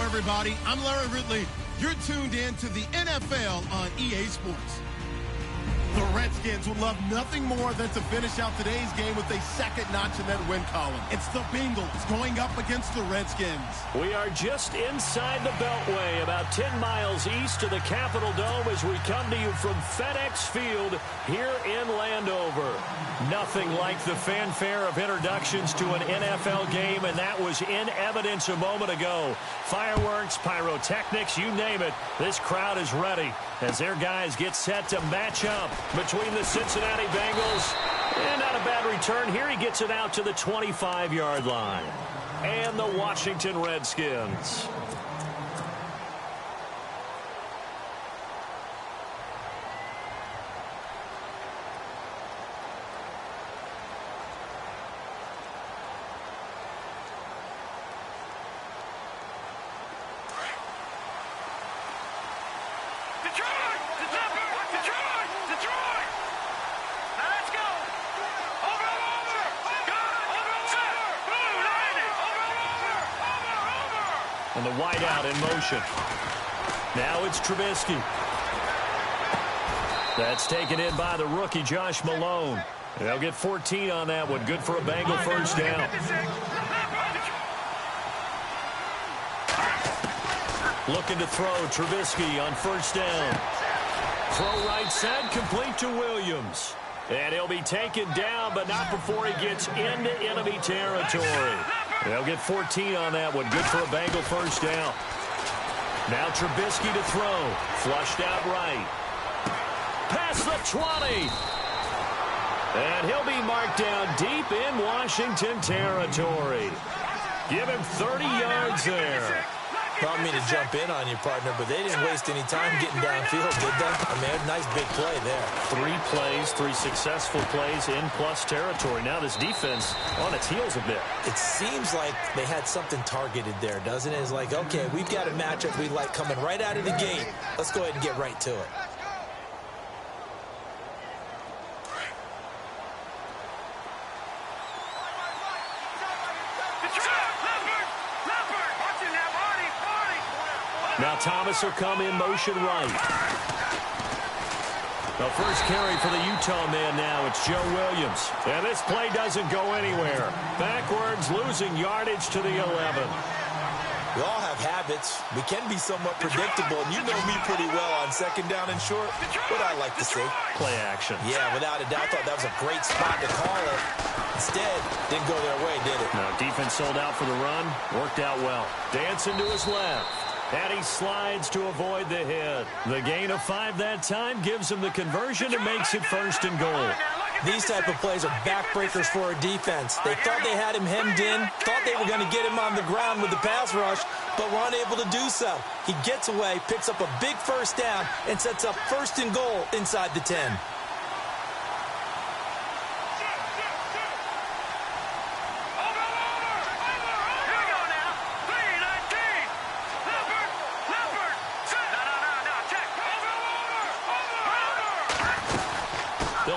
everybody. I'm Larry Ridley. You're tuned in to the NFL on EA Sports. The Redskins would love nothing more than to finish out today's game with a second notch in that win column. It's the Bengals going up against the Redskins. We are just inside the Beltway, about 10 miles east of the Capitol Dome as we come to you from FedEx Field here in Landover. Nothing like the fanfare of introductions to an NFL game, and that was in evidence a moment ago. Fireworks, pyrotechnics, you name it. This crowd is ready as their guys get set to match up between the Cincinnati Bengals. And not a bad return here. He gets it out to the 25-yard line. And the Washington Redskins. And the wideout in motion. Now it's Trubisky. That's taken in by the rookie, Josh Malone. They'll get 14 on that one. Good for a Bengal first down. Looking to throw, Trubisky on first down. Throw right side, complete to Williams. And he'll be taken down, but not before he gets into enemy territory. They'll get 14 on that one. Good for a Bengal first down. Now Trubisky to throw. Flushed out right. Past the 20. And he'll be marked down deep in Washington territory. Give him 30 yards there. I don't mean to jump in on you, partner, but they didn't waste any time getting downfield, did they? I mean, a nice big play there. 3 plays, 3 successful plays in plus territory. Now this defense on its heels a bit. It seems like they had something targeted there, doesn't it? It's like, okay, we've got a matchup we like coming right out of the gate. Let's go ahead and get right to it. Now Thomas will come in motion right. The first carry for the Utah man now. It's Joe Williams. And this play doesn't go anywhere. Backwards, losing yardage to the 11. We all have habits. We can be somewhat predictable, and you know me pretty well on second down and short. What I like to see. Play action. Yeah, without a doubt, thought that was a great spot to call it. Instead, didn't go their way, did it? No, defense sold out for the run. Worked out well. Dancing to his left. And he slides to avoid the hit. The gain of 5 that time gives him the conversion and makes it first and goal. These type of plays are backbreakers for a defense. They thought they had him hemmed in, thought they were going to get him on the ground with the pass rush, but were unable to do so. He gets away, picks up a big first down, and sets up first and goal inside the 10.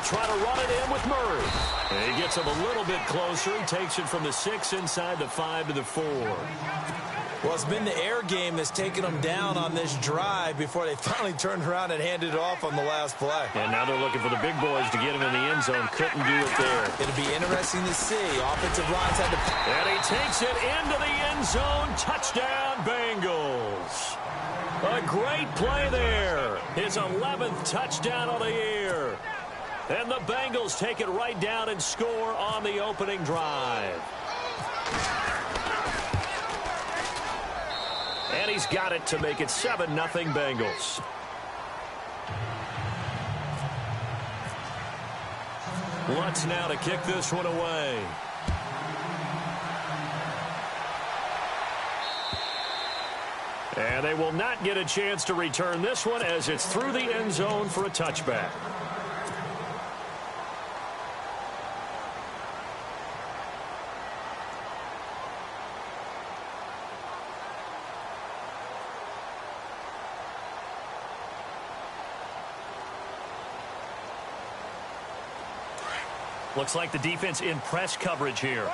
Try to run it in with Murray. And he gets him a little bit closer. He takes it from the 6 inside the 5 to the 4. Well, it's been the air game that's taken them down on this drive before they finally turned around and handed it off on the last play. And now they're looking for the big boys to get him in the end zone. Couldn't do it there. It'll be interesting to see. Offensive lines had to... And he takes it into the end zone. Touchdown, Bengals. A great play there. His 11th touchdown of the year. And the Bengals take it right down and score on the opening drive. And he's got it to make it 7-0 Bengals. Lutz now to kick this one away. And they will not get a chance to return this one as it's through the end zone for a touchback. Looks like the defense in press coverage here.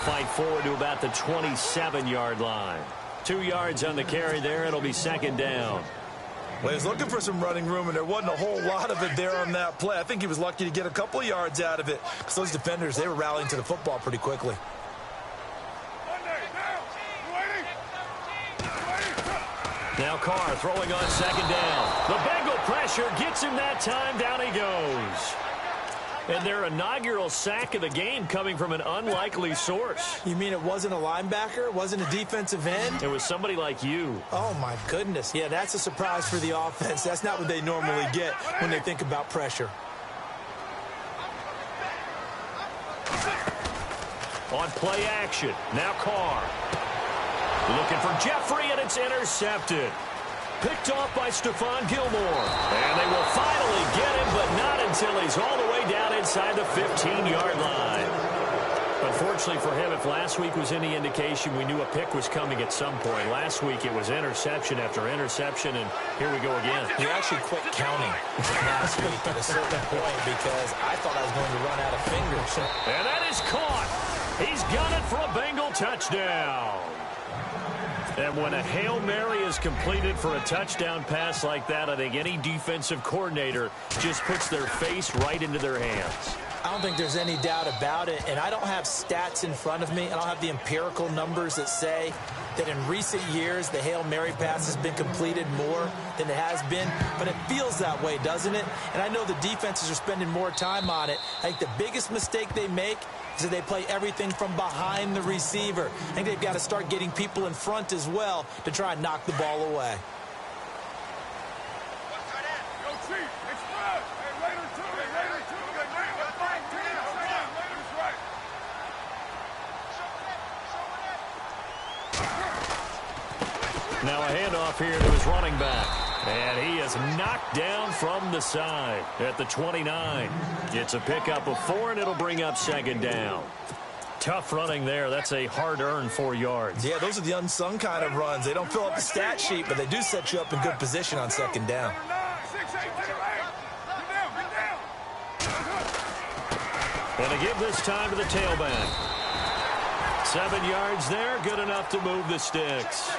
fight forward to about the 27-yard line. 2 yards on the carry there. It'll be second down. Well, he was looking for some running room, and there wasn't a whole lot of it there on that play. I think he was lucky to get a couple of yards out of it, because those defenders, they were rallying to the football pretty quickly. Now Carr throwing on second down. The Bengal pressure gets him that time. Down he goes. And their inaugural sack of the game coming from an unlikely source. You mean it wasn't a linebacker? It wasn't a defensive end? It was somebody like you. Oh, my goodness. Yeah, that's a surprise for the offense. That's not what they normally get when they think about pressure. On play action. Now Carr. Looking for Jeffrey, and it's intercepted. Picked off by Stephon Gilmore. And they will finally get him, but not until he's all the way down inside the 15-yard line. Unfortunately for him, if last week was any indication, we knew a pick was coming at some point. Last week it was interception after interception, and here we go again. You actually quit counting last week at a certain point because I thought I was going to run out of fingers. And that is caught. He's got it for a Bengal touchdown. And when a Hail Mary is completed for a touchdown pass like that, I think any defensive coordinator just puts their face right into their hands. I don't think there's any doubt about it, and I don't have stats in front of me. I don't have the empirical numbers that say that in recent years the Hail Mary pass has been completed more than it has been, but it feels that way, doesn't it? And I know the defenses are spending more time on it. I think the biggest mistake they make is that they play everything from behind the receiver. I think they've got to start getting people in front as well to try and knock the ball away. Now a handoff here to his running back. And he is knocked down from the side at the 29. It's a pickup of 4, and it'll bring up second down. Tough running there. That's a hard-earned 4 yards. Yeah, those are the unsung kind of runs. They don't fill up the stat sheet, but they do set you up in good position on second down. And to give this time to the tailback. 7 yards there, good enough to move the sticks.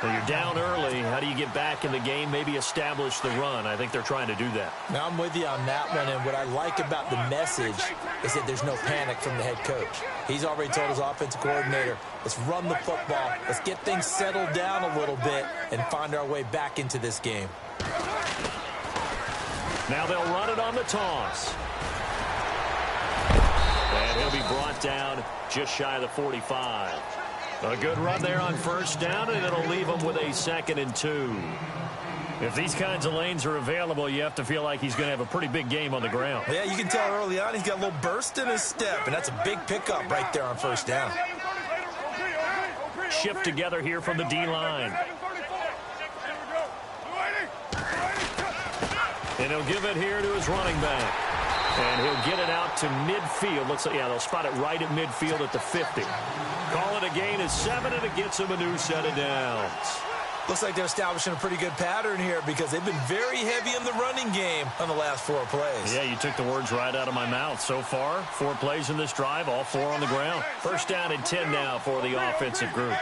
Well, you're down early. How do you get back in the game, maybe establish the run? I think they're trying to do that. Now, I'm with you on that one, and what I like about the message is that there's no panic from the head coach. He's already told his offensive coordinator, let's run the football, let's get things settled down a little bit and find our way back into this game. Now they'll run it on the toss. And he'll be brought down just shy of the 45. A good run there on first down, and it'll leave him with a 2nd and 2. If these kinds of lanes are available, you have to feel like he's going to have a pretty big game on the ground. Yeah, you can tell early on he's got a little burst in his step, and that's a big pickup right there on first down. Shift together here from the D-line. And he'll give it here to his running back. And he'll get it out to midfield. Looks like, yeah, they'll spot it right at midfield at the 50. Call it a gain of 7, and it gets him a new set of downs. Looks like they're establishing a pretty good pattern here because they've been very heavy in the running game on the last 4 plays. Yeah, you took the words right out of my mouth. So far, 4 plays in this drive, all 4 on the ground. First down and 10 now for the offensive group.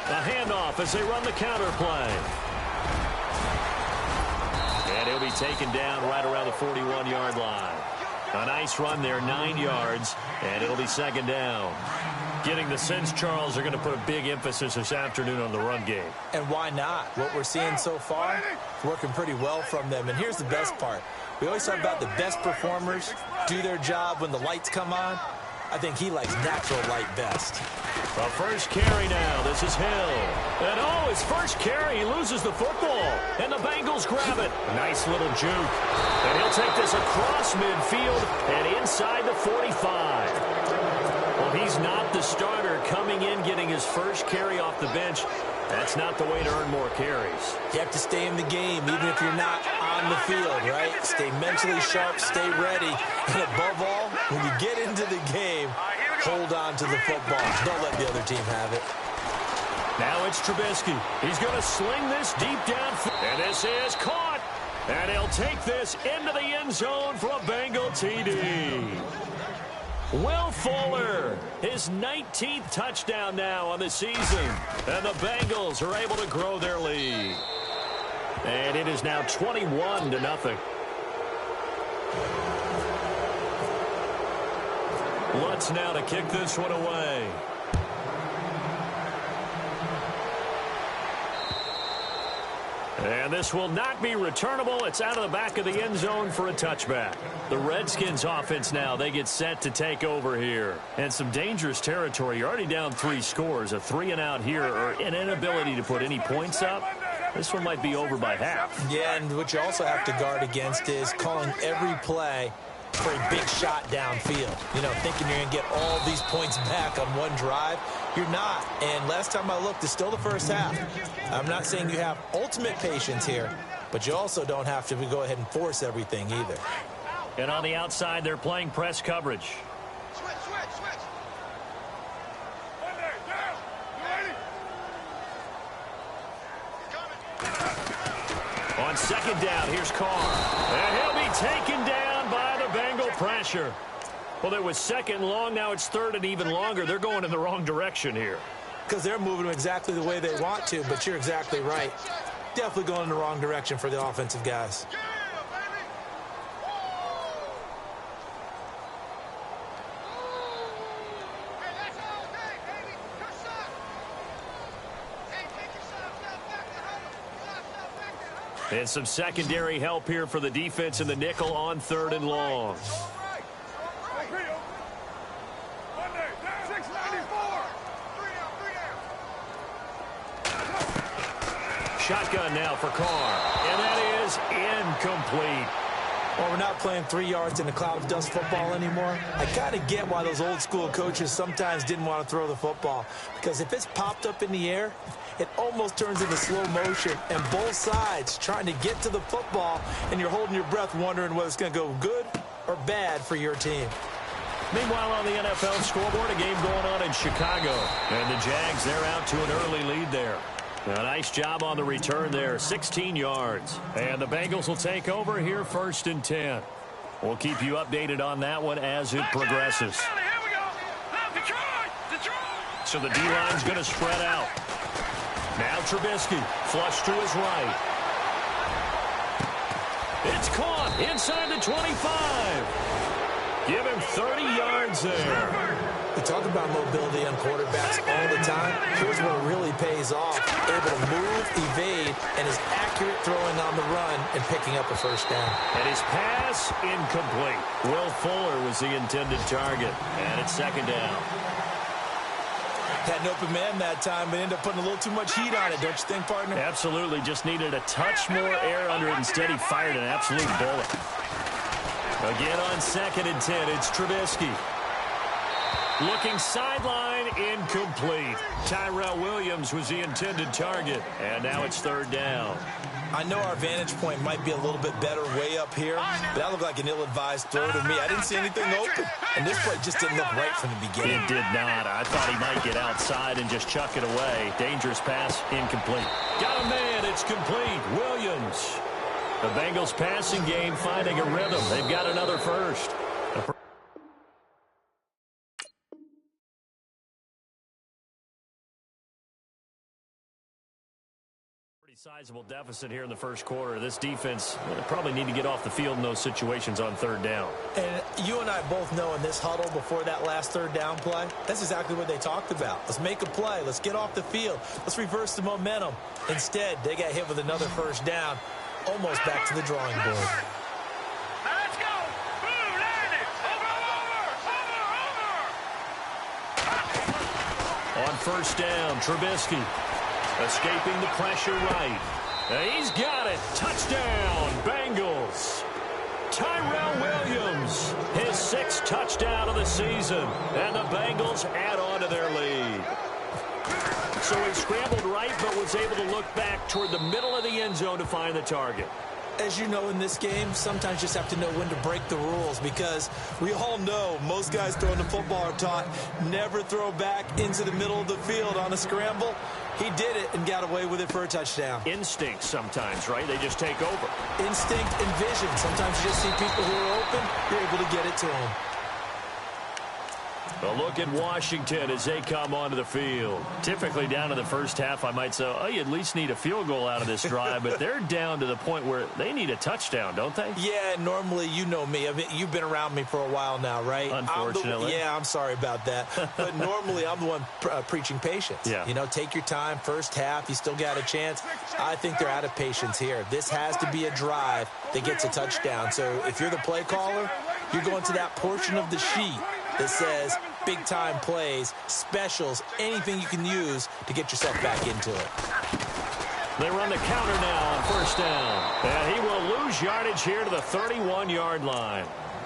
A handoff as they run the counter play. And he'll be taken down right around the 41-yard line. A nice run there, 9 yards, and it'll be second down. Getting the sense, Charles, they're going to put a big emphasis this afternoon on the run game. And why not? What we're seeing so far is working pretty well from them. And here's the best part. We always talk about the best performers do their job when the lights come on. I think he likes natural light best. A first carry now. This is Hill. And oh, his first carry, he loses the football. And the Bengals grab it. Nice little juke. And he'll take this across midfield and inside the 45. Well, he's not the starter coming in, getting his first carry off the bench. That's not the way to earn more carries. You have to stay in the game, even if you're not on the field, right? Stay mentally sharp, stay ready. And above all, when you get into the game, hold on to the football. Don't let the other team have it. Now it's Trubisky. He's going to sling this deep down. And this is caught. And he'll take this into the end zone for a Bengal TD. Will Fuller, his 19th touchdown now on the season. And the Bengals are able to grow their lead. And it is now 21-0. Lutz now to kick this one away. And this will not be returnable. It's out of the back of the end zone for a touchback. The Redskins offense now, they get set to take over here. And some dangerous territory. You're already down 3 scores. A 3-and-out here or an inability to put any points up. This one might be over by half. Yeah, and what you also have to guard against is calling every play for a big shot downfield. You know, thinking you're going to get all these points back on one drive. You're not. And last time I looked, it's still the first half. I'm not saying you have ultimate patience here, but you also don't have to go ahead and force everything either. And on the outside, they're playing press coverage. Switch. On second down, here's Carr. And he'll be taken down by the Bengal pressure. Well, there was second and long. Now it's third and even longer. They're going in the wrong direction here. Because they're moving exactly the way they want to, but you're exactly right. Definitely going in the wrong direction for the offensive guys. And some secondary help here for the defense in the nickel on third and long. Shotgun now for Carr. And that is incomplete. Well, we're not playing 3 yards in a cloud of dust football anymore. I kind of get why those old school coaches sometimes didn't want to throw the football. Because if it's popped up in the air, it almost turns into slow motion. And both sides trying to get to the football, and you're holding your breath wondering whether it's going to go good or bad for your team. Meanwhile, on the NFL scoreboard, a game going on in Chicago. And the Jags, they're out to an early lead there. A nice job on the return there, 16 yards. And the Bengals will take over here 1st and 10. We'll keep you updated on that one as it progresses. So the D-line's going to spread out. Now Trubisky, flush to his right. It's caught inside the 25. Give him 30 yards there. We talk about mobility on quarterbacks all the time. Here's where it really pays off. Able to move, evade, and is accurate throwing on the run and picking up a first down. And his pass incomplete. Will Fuller was the intended target. And it's second down. Had an open man that time, but ended up putting a little too much heat on it, don't you think, partner? Absolutely. Just needed a touch more air under it. Instead, he fired an absolute bullet. Again on 2nd and 10, it's Trubisky. Looking sideline, incomplete. Tyrell Williams was the intended target, and now it's 3rd down. I know our vantage point might be a little bit better way up here, but that looked like an ill-advised throw to me. I didn't see anything open, and this play just didn't look right from the beginning. It did not. I thought he might get outside and just chuck it away. Dangerous pass, incomplete. Got a man, it's complete. Williams. The Bengals passing game finding a rhythm. They've got another first. Sizable deficit here in the first quarter. This defense probably need to get off the field in those situations on 3rd down. And you and I both know in this huddle before that last 3rd down play, that's exactly what they talked about. Let's make a play. Let's get off the field. Let's reverse the momentum. Instead, they got hit with another first down, almost back to the drawing board. Let's go. Blue, land it. Over. On 1st down, Trubisky. Escaping the pressure right. He's got it. Touchdown, Bengals. Tyrell Williams, his 6th touchdown of the season. And the Bengals add on to their lead. So he scrambled right, but was able to look back toward the middle of the end zone to find the target. As you know, in this game, sometimes you just have to know when to break the rules, because we all know most guys throwing the football are taught never throw back into the middle of the field on a scramble. He did it and got away with it for a touchdown. Instinct sometimes, right? They just take over. Instinct and vision. Sometimes you just see people who are open, you're able to get it to them. A look at Washington as they come onto the field. Typically down to the first half, I might say, oh, you at least need a field goal out of this drive, but they're down to the point where they need a touchdown, don't they? Yeah, normally, you know me. I mean, you've been around me for a while now, right? Unfortunately. I'm sorry about that. But normally, I'm the one preaching patience. Yeah. You know, take your time, first half, you still got a chance. I think they're out of patience here. This has to be a drive that gets a touchdown. So if you're the play caller, you're going to that portion of the sheet that says big-time plays, specials, anything you can use to get yourself back into it. They run the counter now on first down. And he will lose yardage here to the 31-yard line.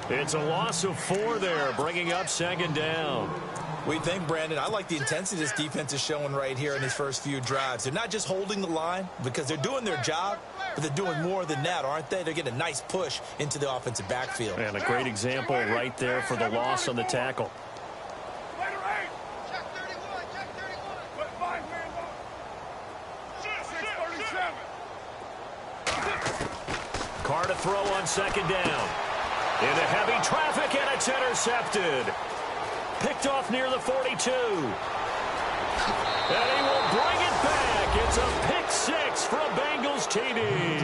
It's a loss of 4 there, bringing up second down. What do you think, Brandon? I like the intensity this defense is showing right here in these first few drives. They're not just holding the line because they're doing their job, but they're doing more than that, aren't they? They're getting a nice push into the offensive backfield. And a great example right there for the loss on the tackle. Carr to throw on second down. Into heavy traffic, and it's intercepted. Picked off near the 42. And he will bring it back. It's a pick 6 for a Bengals TD.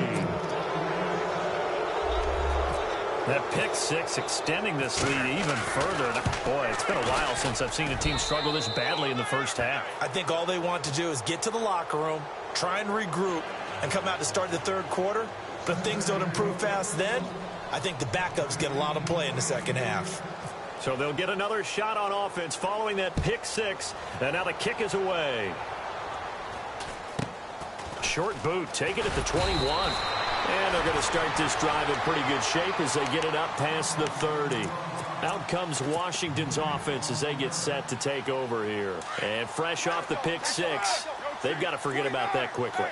That pick 6 extending this lead even further. Boy, it's been a while since I've seen a team struggle this badly in the first half. I think all they want to do is get to the locker room, try and regroup, and come out to start the third quarter. But if things don't improve fast then, I think the backups get a lot of play in the second half. So they'll get another shot on offense following that pick 6. And now the kick is away. Short boot, take it at the 21. And they're going to start this drive in pretty good shape as they get it up past the 30. Out comes Washington's offense as they get set to take over here. And fresh off the pick 6, they've got to forget about that quickly.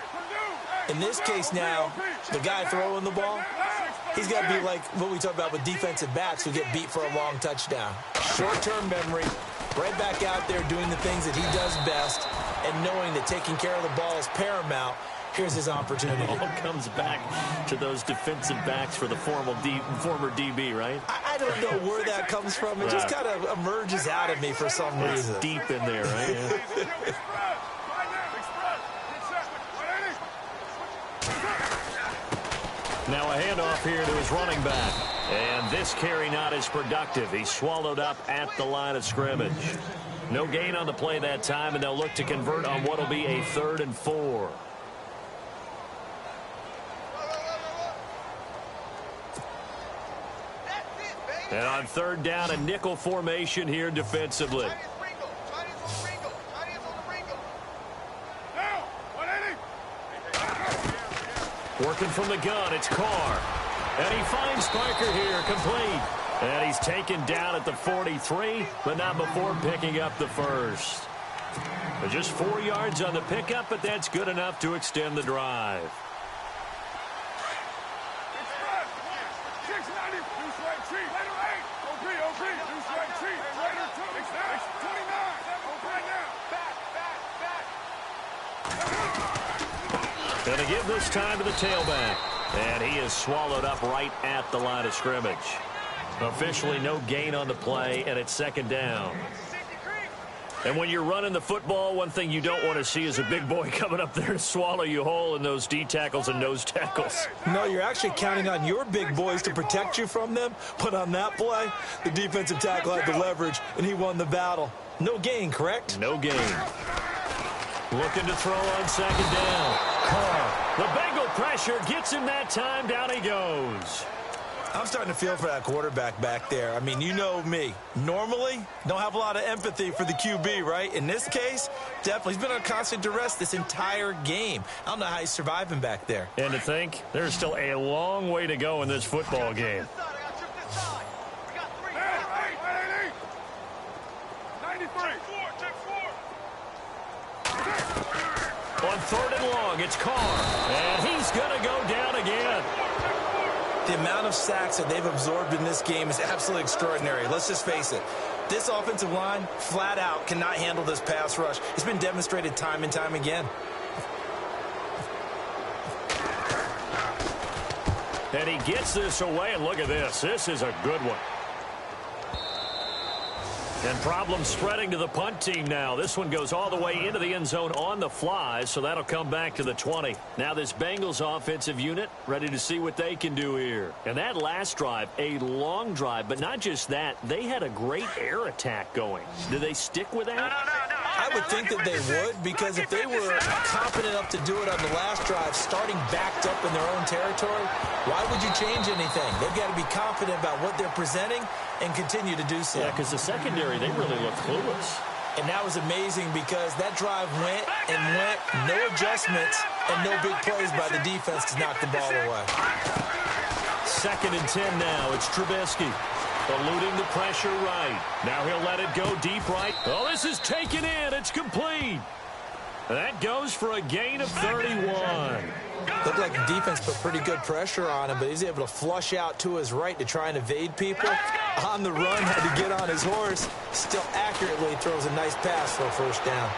In this case now, the guy throwing the ball, he's got to be like what we talk about with defensive backs who get beat for a long touchdown. Short-term memory, right back out there doing the things that he does best, and knowing that taking care of the ball is paramount. Here's his opportunity. It all comes back to those defensive backs for the former DB, right? I don't know where that comes from. It just kind of emerges out of me for some reason. It's deep in there, right? Yeah. Now a handoff here to his running back. And this carry not as productive. He's swallowed up at the line of scrimmage. No gain on the play that time, and they'll look to convert on what will be a 3rd and 4. And on 3rd down, a nickel formation here defensively. Working from the gun, it's Carr. And he finds Parker here, complete. And he's taken down at the 43, but not before picking up the first. But just 4 yards on the pickup, but that's good enough to extend the drive. Going to give this time to the tailback. And he is swallowed up right at the line of scrimmage. Officially no gain on the play, and it's 2nd down. And when you're running the football, one thing you don't want to see is a big boy coming up there to swallow you whole in those D tackles and nose tackles. No, you're actually counting on your big boys to protect you from them. But on that play, the defensive tackle had the leverage, and he won the battle. No gain, correct? No gain. Looking to throw on 2nd down. Carr. The Bengal pressure gets him that time. Down he goes. I'm starting to feel for that quarterback back there. I mean, you know me. Normally, don't have a lot of empathy for the QB, right? In this case, definitely. He's been on constant duress this entire game. I don't know how he's surviving back there. And to think, there's still a long way to go in this football game. On 3rd and long, it's Carr. And he's going to go down again. The amount of sacks that they've absorbed in this game is absolutely extraordinary. Let's just face it. This offensive line, flat out, cannot handle this pass rush. It's been demonstrated time and time again. And he gets this away, and look at this. This is a good one. And problems spreading to the punt team now. This one goes all the way into the end zone on the fly, so that'll come back to the 20. Now this Bengals offensive unit ready to see what they can do here. And that last drive, a long drive, but not just that. They had a great air attack going. Do they stick with that? No. I would think that they would, because if they were confident enough to do it on the last drive, starting backed up in their own territory, why would you change anything? They've got to be confident about what they're presenting and continue to do so. Yeah, because the secondary, they really look clueless. And that was amazing because that drive went and went, no adjustments, and no big plays by the defense to knock the ball away. 2nd and 10 now. It's Trubisky. Eluding the pressure right. Now he'll let it go deep right. Oh, this is taken in. It's complete. That goes for a gain of 31. Looked like the defense put pretty good pressure on him, but he's able to flush out to his right to try and evade people. On the run, had to get on his horse. Still accurately throws a nice pass for a first down.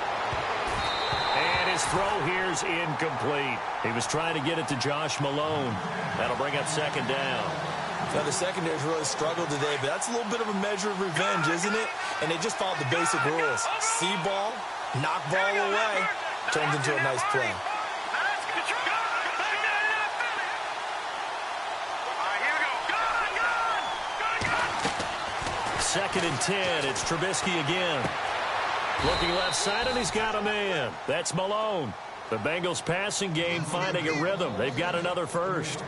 And his throw here's incomplete. He was trying to get it to Josh Malone. That'll bring up 2nd down. Now, the secondary's really struggled today, but that's a little bit of a measure of revenge, isn't it? And they just followed the basic rules. See ball, knock ball away, turns into a nice play. Second and 10. It's Trubisky again. Looking left side, and he's got a man. That's Malone. The Bengals passing game finding a rhythm. They've got another first.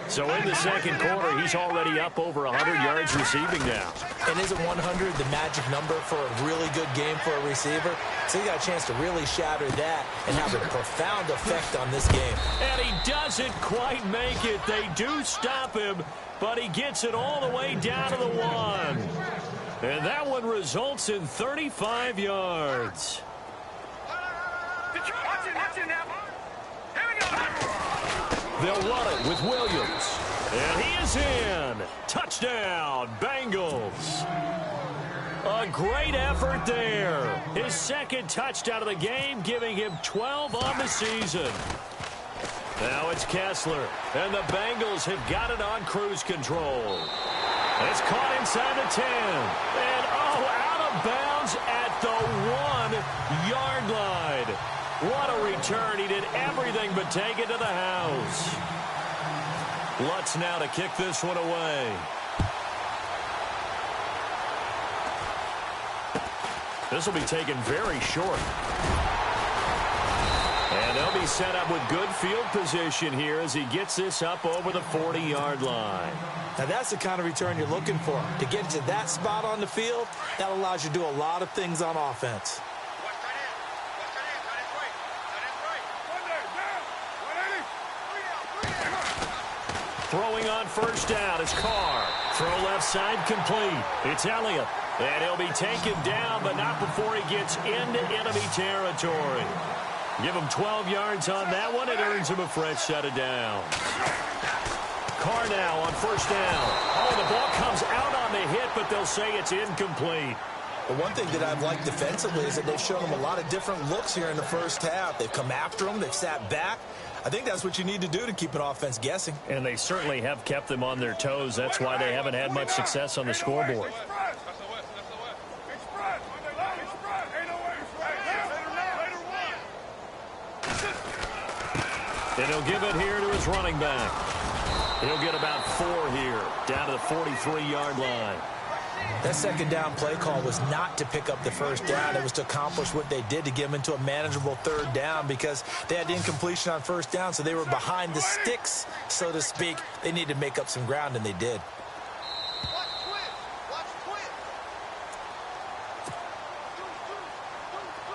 So in the second quarter, he's already up over 100 yards receiving now. And isn't 100 the magic number for a really good game for a receiver? So he got a chance to really shatter that and have a profound effect on this game. And he doesn't quite make it. They do stop him, but he gets it all the way down to the 1. And that one results in 35 yards. They'll run it with Williams. And he is in. Touchdown, Bengals. A great effort there. His 2nd touchdown of the game, giving him 12 on the season. Now it's Kessler. And the Bengals have got it on cruise control. It's caught inside the 10. And, out of bounds at the 1-yard line. What a return. He did everything but take it to the house. Lutz now to kick this one away. This will be taken very short. And they'll be set up with good field position here as he gets this up over the 40-yard line. Now, that's the kind of return you're looking for. To get to that spot on the field, that allows you to do a lot of things on offense. Throwing on first down is Carr. Throw left side complete. It's Elliott. And he'll be taken down, but not before he gets into enemy territory. Give him 12 yards on that one. It earns him a fresh set of downs. Carr now on first down. Oh, the ball comes out on the hit, but they'll say it's incomplete. But one thing that I've liked defensively is that they've shown him a lot of different looks here in the first half. They've come after him. They've sat back. I think that's what you need to do to keep an offense guessing. And they certainly have kept them on their toes. That's why they haven't had much success on the scoreboard. And he'll give it here to his running back. He'll get about 4 here, down to the 43-yard line. That second down play call was not to pick up the first down. It was to accomplish what they did, to get them into a manageable third down, because they had incompletion on first down, so they were behind the sticks, so to speak. They needed to make up some ground, and they did.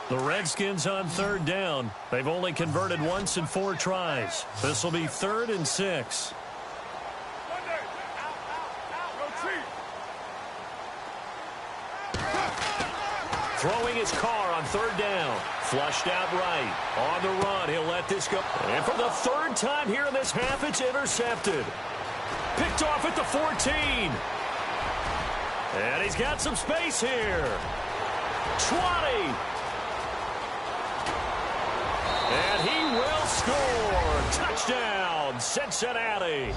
The Redskins on third down. They've only converted once in 4 tries. This will be 3rd and 6. Throwing his Carr on third down. Flushed out right. On the run, he'll let this go. And for the 3rd time here in this half, it's intercepted. Picked off at the 14. And he's got some space here. 20. And he will score. Touchdown, Cincinnati.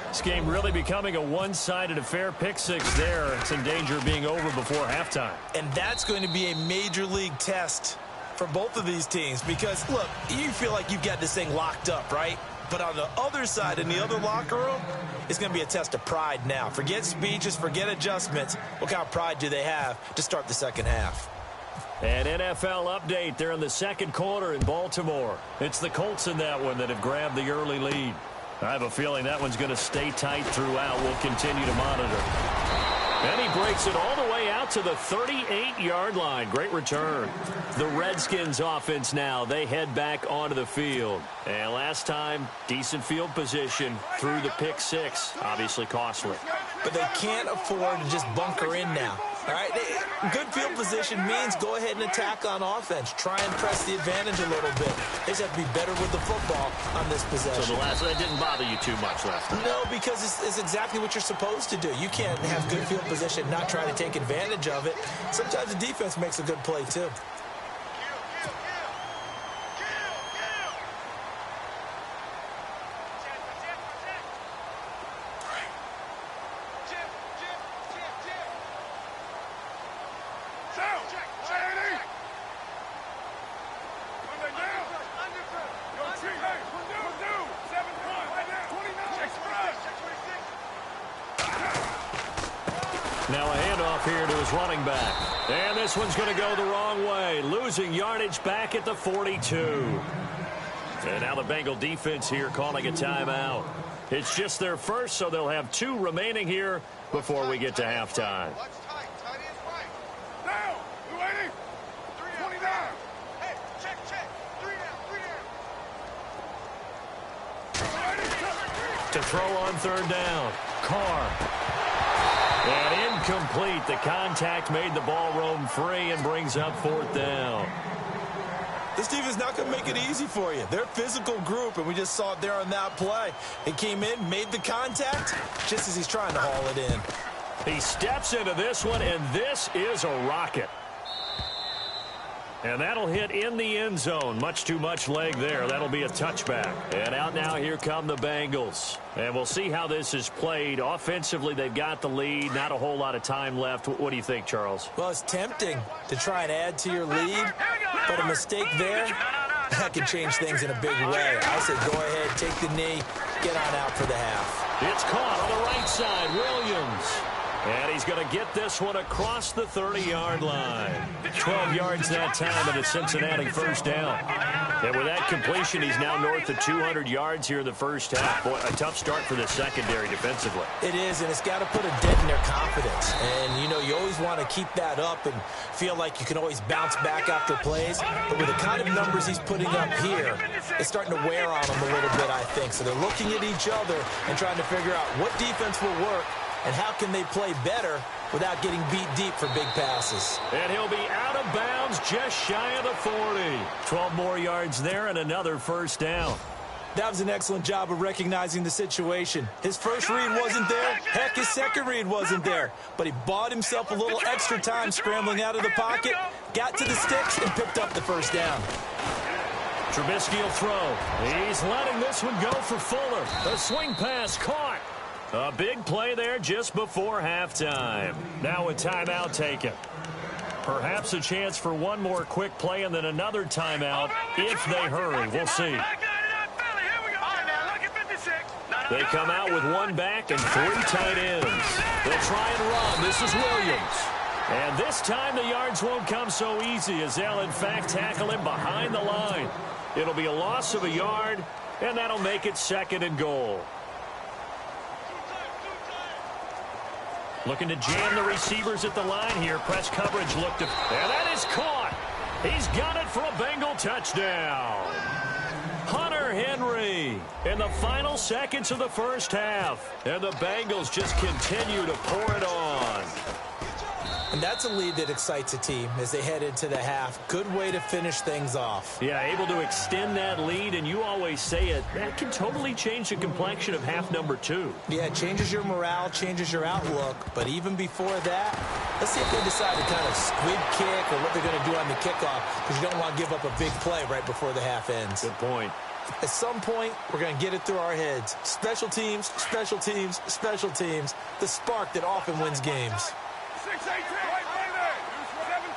This game really becoming a one-sided affair. Pick six there. It's in danger of being over before halftime. And that's going to be a major league test for both of these teams because, look, you feel like you've got this thing locked up, right? But on the other side, in the other locker room, it's going to be a test of pride now. Forget speeches, forget adjustments. What kind of pride do they have to start the second half? An NFL update there in the second quarter in Baltimore. It's the Colts in that one that have grabbed the early lead. I have a feeling that one's going to stay tight throughout. We'll continue to monitor. And he breaks it all the way out to the 38-yard line. Great return. The Redskins offense now. They head back onto the field. And last time, decent field position through the pick six. Obviously costly. But they can't afford to just bunker in now. All right, good field position means go ahead and attack on offense. Try and press the advantage a little bit. They just have to be better with the football on this possession. So that didn't bother you too much last time? No, because it's exactly what you're supposed to do. You can't have good field position and not try to take advantage of it. Sometimes the defense makes a good play, too. Now a handoff here to his running back. And this one's going to go the wrong way. Losing yardage back at the 42. And now the Bengal defense here calling a timeout. It's just their first, so they'll have 2 remaining here before we get to halftime. To throw on third down. Carr. And incomplete. The contact made the ball roam free and brings up fourth down. This team is not going to make it easy for you. They're a physical group, and we just saw it there on that play. He came in, made the contact, just as he's trying to haul it in. He steps into this one, and this is a rocket. And that'll hit in the end zone. Much too much leg there. That'll be a touchback. And out now, here come the Bengals. And we'll see how this is played. Offensively, they've got the lead. Not a whole lot of time left. What do you think, Charles? Well, it's tempting to try and add to your lead, but a mistake there, that can change things in a big way. I say go ahead, take the knee, get on out for the half. It's caught on the right side. Williams. And he's going to get this one across the 30-yard line. 12 yards that time and a Cincinnati first down. And with that completion, he's now north of 200 yards here in the first half. Boy, a tough start for the secondary defensively. It is, and it's got to put a dent in their confidence. And, you know, you always want to keep that up and feel like you can always bounce back after plays. But with the kind of numbers he's putting up here, it's starting to wear on them a little bit, I think. So they're looking at each other and trying to figure out what defense will work and how can they play better without getting beat deep for big passes. And he'll be out of bounds just shy of the 40. 12 more yards there and another first down. That was an excellent job of recognizing the situation. His first read wasn't there. Heck, his second read wasn't there. But he bought himself a little extra time scrambling out of the pocket, got to the sticks, and picked up the first down. Trubisky will throw. He's letting this one go for Fuller. The swing pass caught. A big play there just before halftime. Now a timeout taken. Perhaps a chance for one more quick play and then another timeout if they hurry. We'll see. They come out with one back and 3 tight ends. They'll try and run. This is Williams. And this time the yards won't come so easy as they'll in fact tackle him behind the line. It'll be a loss of a yard, and that'll make it 2nd and goal. Looking to jam the receivers at the line here. Press coverage looked at, and that is caught. He's got it for a Bengal touchdown. Hunter Henry in the final seconds of the first half. And the Bengals just continue to pour it on. And that's a lead that excites a team as they head into the half. Good way to finish things off. Yeah, able to extend that lead, and you always say it, that can totally change the complexion of half number 2. Yeah, it changes your morale, changes your outlook. But even before that, let's see if they decide to kind of squib kick or what they're going to do on the kickoff, because you don't want to give up a big play right before the half ends. Good point. At some point, we're going to get it through our heads. Special teams, special teams, special teams. The spark that often wins games. 6-18, right there. 7-31,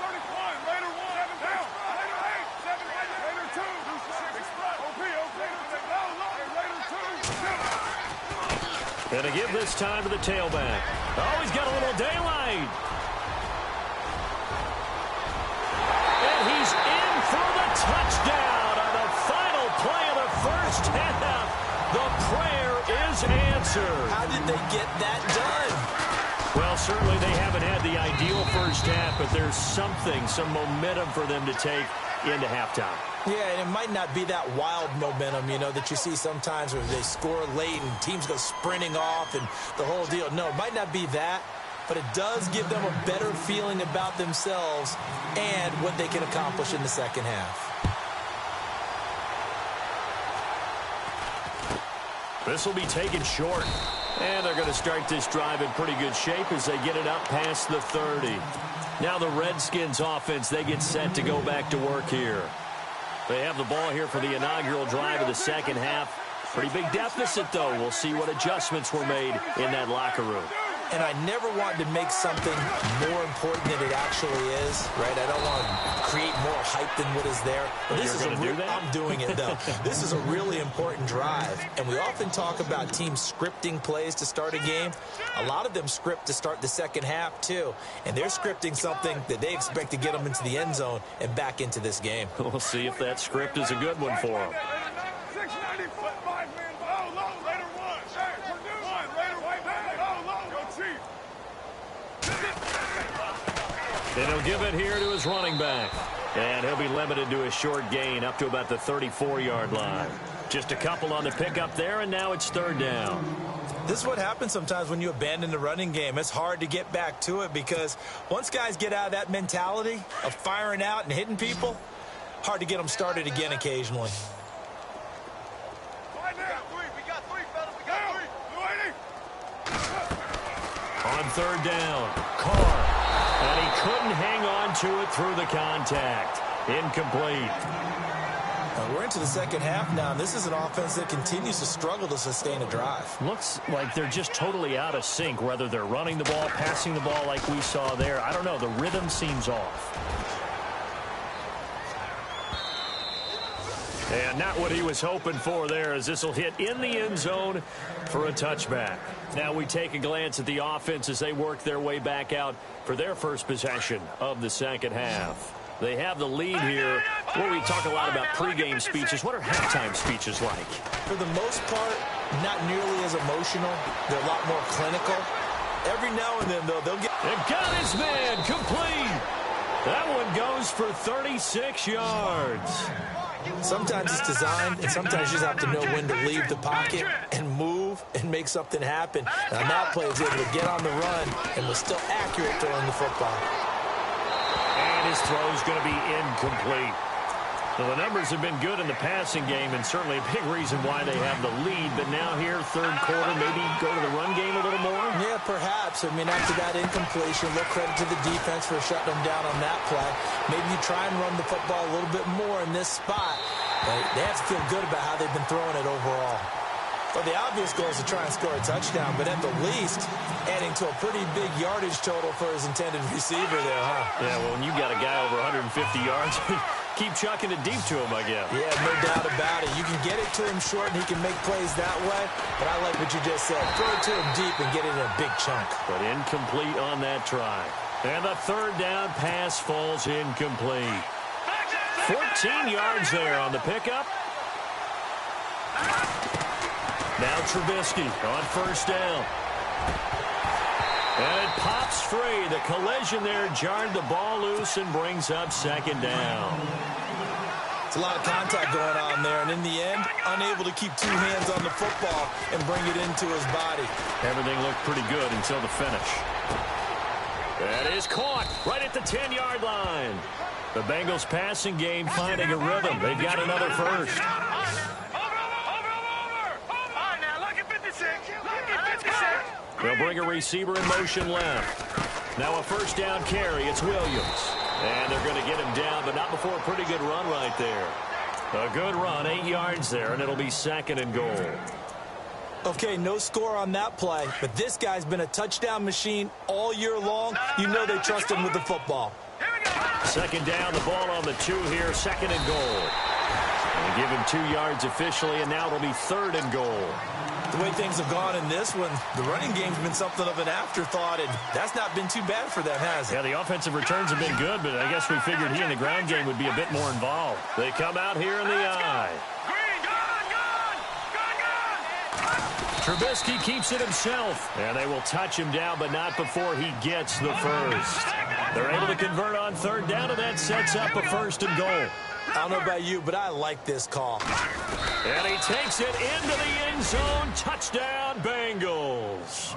later 1, 7 down. Later 8, 7 later 2. 6 front. OP, later 2. And to give this time to the tailback. Oh, he's got a little daylight. And he's in for the touchdown on the final play of the first half. The prayer is answered. How did they get that done? Well, certainly they haven't had the ideal first half, but there's something, some momentum for them to take into halftime. Yeah, and it might not be that wild momentum, you know, that you see sometimes where they score late and teams go sprinting off and the whole deal. No, it might not be that, but it does give them a better feeling about themselves and what they can accomplish in the second half. This will be taken short. And they're going to start this drive in pretty good shape as they get it up past the 30. Now the Redskins offense, they get set to go back to work here. They have the ball here for the inaugural drive of the second half. Pretty big deficit, though. We'll see what adjustments were made in that locker room. And I never want to make something more important than it actually is, right? I don't want to create more hype than what is there. But this is I'm doing it, though. This is a really important drive. And we often talk about teams scripting plays to start a game. A lot of them script to start the second half, too. And they're scripting something that they expect to get them into the end zone and back into this game. We'll see if that script is a good one for them. 690 foot 5 man. Oh, low, later 1. Hey, we're doing 1. Later, white man. Oh, low. Go Chief. And he'll give it here to his running back. And he'll be limited to a short gain up to about the 34-yard line. Just a couple on the pickup there, and now it's third down. This is what happens sometimes when you abandon the running game. It's hard to get back to it because once guys get out of that mentality of firing out and hitting people, hard to get them started again occasionally. On third down, Carr. And he couldn't hang on to it through the contact. Incomplete. We're into the second half now. This is an offense that continues to struggle to sustain a drive. Looks like they're just totally out of sync, whether they're running the ball, passing the ball like we saw there. I don't know. The rhythm seems off. And not what he was hoping for there, as this will hit in the end zone for a touchback. Now we take a glance at the offense as they work their way back out for their first possession of the second half. They have the lead here. Where we talk a lot about pregame speeches. What are halftime speeches like? For the most part, not nearly as emotional. They're a lot more clinical. Every now and then, though, they'll get... And got his man complete. That one goes for 36 yards. Sometimes it's designed, and sometimes you just have to know when to leave the pocket and move and make something happen. And on that play, he's able to get on the run and was still accurate throwing the football. And his throw is going to be incomplete. So the numbers have been good in the passing game, and certainly a big reason why they have the lead. But now here, third quarter, maybe go to the run game a little more? Yeah, perhaps. I mean, after that incompletion, a little credit to the defense for shutting them down on that play. Maybe you try and run the football a little bit more in this spot. But they have to feel good about how they've been throwing it overall. Well, the obvious goal is to try and score a touchdown, but at the least, adding to a pretty big yardage total for his intended receiver there, huh? Yeah, well, when you got a guy over 150 yards, keep chucking it deep to him, I guess. Yeah, no doubt about it. You can get it to him short, and he can make plays that way, but I like what you just said. Throw it to him deep and get it in a big chunk. But incomplete on that try. And the third down pass falls incomplete. 14 yards there on the pickup. Now Trubisky on first down. And it pops free. The collision there jarred the ball loose and brings up second down. It's a lot of contact going on there, and in the end, unable to keep two hands on the football and bring it into his body. Everything looked pretty good until the finish. That is caught right at the 10-yard line. The Bengals passing game finding a rhythm. They've got another first. They'll bring a receiver in motion left. Now a first down carry. It's Williams. And they're going to get him down, but not before a pretty good run right there. A good run, 8 yards there, and it'll be 2nd and goal. Okay, no score on that play, but this guy's been a touchdown machine all year long. You know they trust him with the football. 2nd down, the ball on the 2 here, 2nd and goal. And give him 2 yards officially, and now it'll be 3rd and goal. The way things have gone in this one, the running game's been something of an afterthought, and that's not been too bad for them, has it? Yeah, the offensive returns have been good, but I guess we figured he in the ground game would be a bit more involved. They come out here in the eye. Trubisky keeps it himself, and they will touch him down, but not before he gets the first. They're able to convert on 3rd down, and that sets up a 1st and goal. I don't know about you, but I like this call. And he takes it into the end zone. Touchdown, Bengals.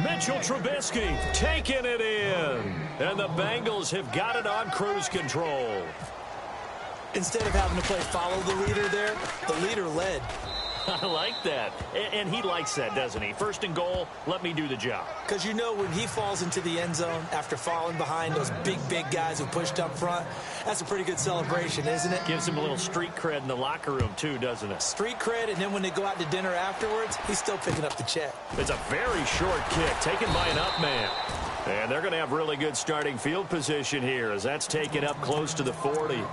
Mitchell Trubisky taking it in. And the Bengals have got it on cruise control. Instead of having to play follow the leader there, the leader led. I like that. And he likes that, doesn't he? 1st and goal, let me do the job. Because you know when he falls into the end zone after falling behind those big guys who pushed up front, that's a pretty good celebration, isn't it? Gives him a little street cred in the locker room, too, doesn't it? Street cred, and then when they go out to dinner afterwards, he's still picking up the check. It's a very short kick taken by an up man. And they're going to have really good starting field position here as that's taken up close to the 40.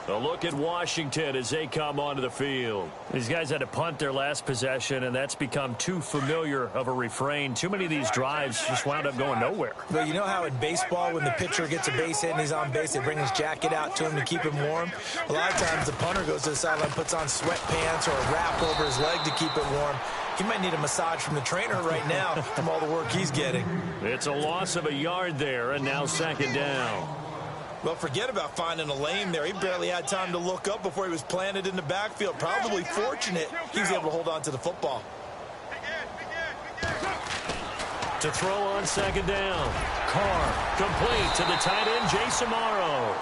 A look at Washington as they come onto the field. These guys had to punt their last possession, and that's become too familiar of a refrain. Too many of these drives just wound up going nowhere. But you know how in baseball, when the pitcher gets a base hit and he's on base, they bring his jacket out to him to keep him warm? A lot of times the punter goes to the sideline, puts on sweatpants or a wrap over his leg to keep it warm. He might need a massage from the trainer right now from all the work he's getting. It's a loss of a yard there, and now 2nd down. Well, forget about finding a lane there. He barely had time to look up before he was planted in the backfield. Probably fortunate he was able to hold on to the football. To throw on 2nd down. Carr complete to the tight end, Jason Morrow.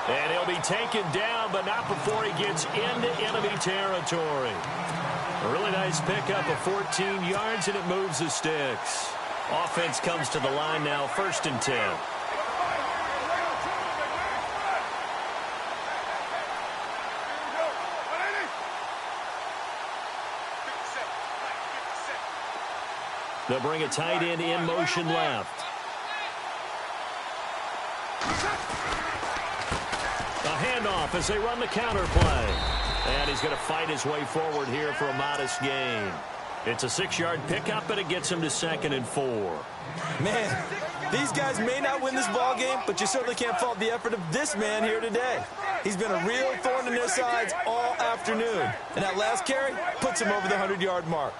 And he'll be taken down, but not before he gets into enemy territory. A really nice pickup of 14 yards, and it moves the sticks. Offense comes to the line now, 1st and 10. They'll bring a tight end in motion left. A handoff as they run the counter play. And he's going to fight his way forward here for a modest gain. It's a 6-yard pickup, and it gets him to 2nd and 4. Man, these guys may not win this ball game, but you certainly can't fault the effort of this man here today. He's been a real thorn in their sides all afternoon. And that last carry puts him over the 100-yard mark.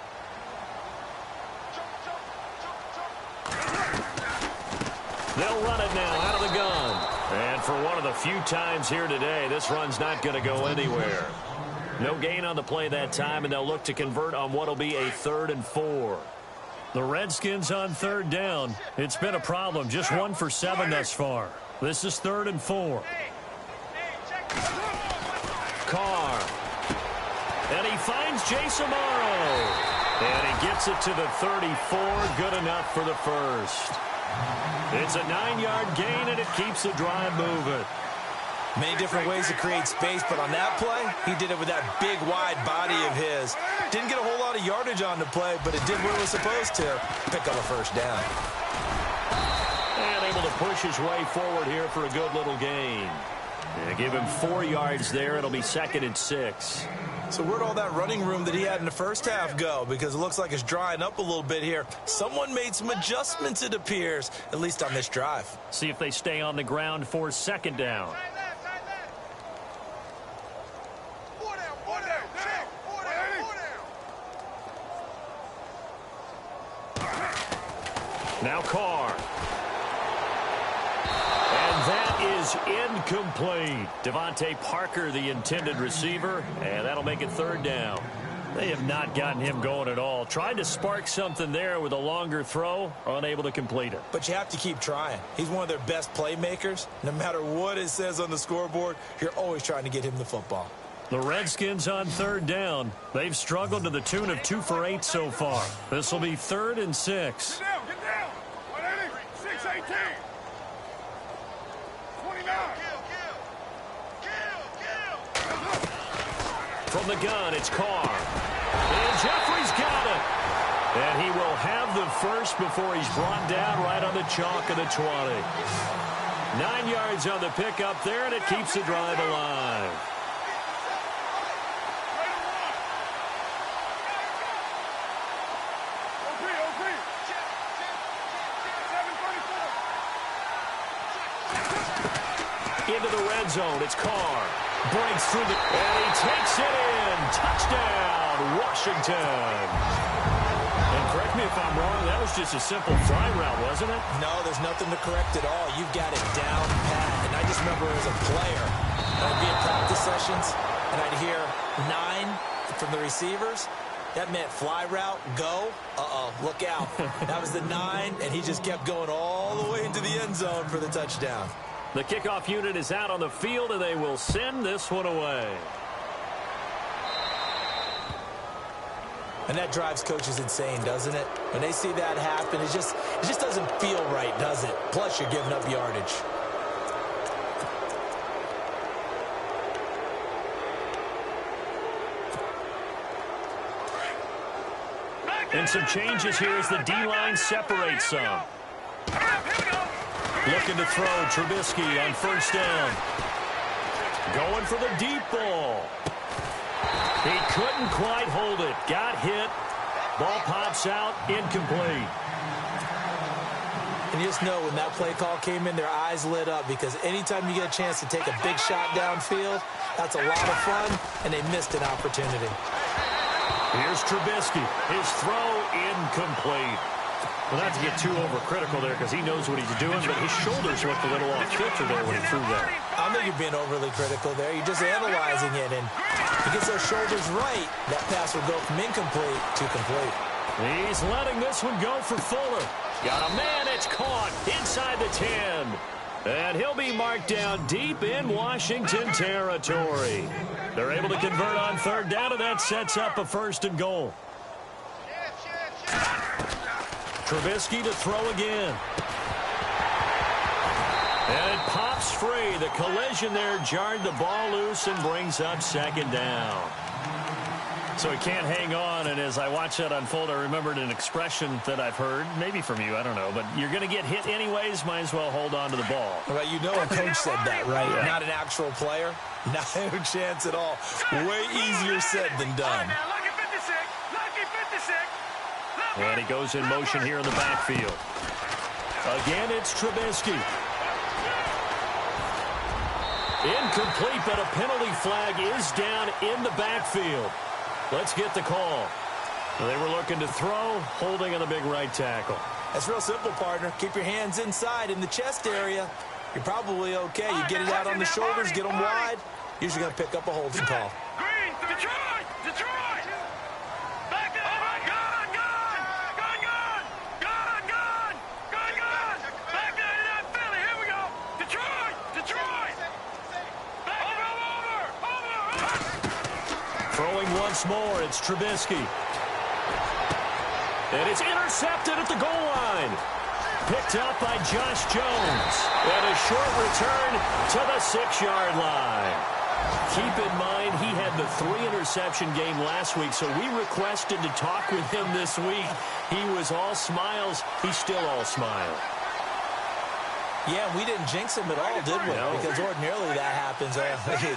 They'll run it now out of the gun. And for one of the few times here today, this run's not going to go anywhere. No gain on the play that time, and they'll look to convert on what will be a 3rd and 4. The Redskins on 3rd down. It's been a problem. Just 1 for 7 thus far. This is 3rd and 4. Carr. And he finds Jason Morrow. And he gets it to the 34. Good enough for the first. It's a 9-yard gain, and it keeps the drive moving. Many different ways to create space, but on that play, he did it with that big, wide body of his. Didn't get a whole lot of yardage on the play, but it did what it was supposed to. Pick up a 1st down. And able to push his way forward here for a good little gain. And give him 4 yards there. It'll be 2nd and 6. So where'd all that running room that he had in the first half go? Because it looks like it's drying up a little bit here. Someone made some adjustments, it appears, at least on this drive. See if they stay on the ground for 2nd down. Now Carr. And that is incomplete. Devontae Parker, the intended receiver, and that'll make it 3rd down. They have not gotten him going at all. Tried to spark something there with a longer throw, unable to complete it. But you have to keep trying. He's one of their best playmakers. No matter what it says on the scoreboard, you're always trying to get him the football. The Redskins on third down. They've struggled to the tune of 2 for 8 so far. This will be 3rd and 6. Get down. 6-18. 29. From the gun, it's Carr. And Jeffrey's got it. And he will have the first before he's brought down right on the chalk of the 20. 9 yards on the pickup there, and it keeps the drive alive. Into the red zone, it's Carr. Breaks through the... and he takes it in. Touchdown, Washington. And correct me if I'm wrong, that was just a simple fly route, wasn't it? No, there's nothing to correct at all. You've got it down pat. And I just remember as a player, I'd be in practice sessions, and I'd hear 9 from the receivers. That meant fly route, go. Look out. That was the 9, and he just kept going all the way into the end zone for the touchdown. The kickoff unit is out on the field, and they will send this one away. And that drives coaches insane, doesn't it? When they see that happen, it just doesn't feel right, does it? Plus, you're giving up yardage. And some changes here as the D-line separates some. Looking to throw, Trubisky on first down. Going for the deep ball. He couldn't quite hold it. Got hit. Ball pops out, incomplete. And you just know when that play call came in, their eyes lit up, because anytime you get a chance to take a big shot downfield, that's a lot of fun, and they missed an opportunity. Here's Trubisky. His throw incomplete. Well, not to get too overcritical there because he knows what he's doing, but his shoulders looked a little off kilter there when he threw that. I don't think you're being overly critical there. You're just analyzing it, and he gets those shoulders right. That pass will go from incomplete to complete. He's letting this one go for Fuller. Got a man, it's caught inside the 10. And he'll be marked down deep in Washington territory. They're able to convert on third down, and that sets up a 1st and goal. Trubisky to throw again. And it pops free. The collision there jarred the ball loose and brings up 2nd down. So he can't hang on, and as I watch that unfold, I remembered an expression that I've heard, maybe from you, I don't know, but you're going to get hit anyways, might as well hold on to the ball. Well, you know a coach said that, right? Yeah. Not an actual player. No chance at all. Way easier said than done. And he goes in motion here in the backfield. Again, it's Trubisky. Incomplete, but a penalty flag is down in the backfield. Let's get the call. They were looking to throw, holding on the big right tackle. That's real simple, partner. Keep your hands inside in the chest area. You're probably okay. You get it out on the shoulders, get them wide. Usually going to pick up a holding call. Green, Detroit! Detroit! Back up! Gun! Back there to that Philly. Here we go. Detroit! Over! Throwing once more, it's Trubisky. And it's intercepted at the goal line. Picked up by Josh Jones. And a short return to the 6-yard line. Keep in mind, he had the 3-interception game last week, so we requested to talk with him this week. He was all smiles. He's still all smile. Yeah, we didn't jinx him at all, did we? No. Because ordinarily that happens.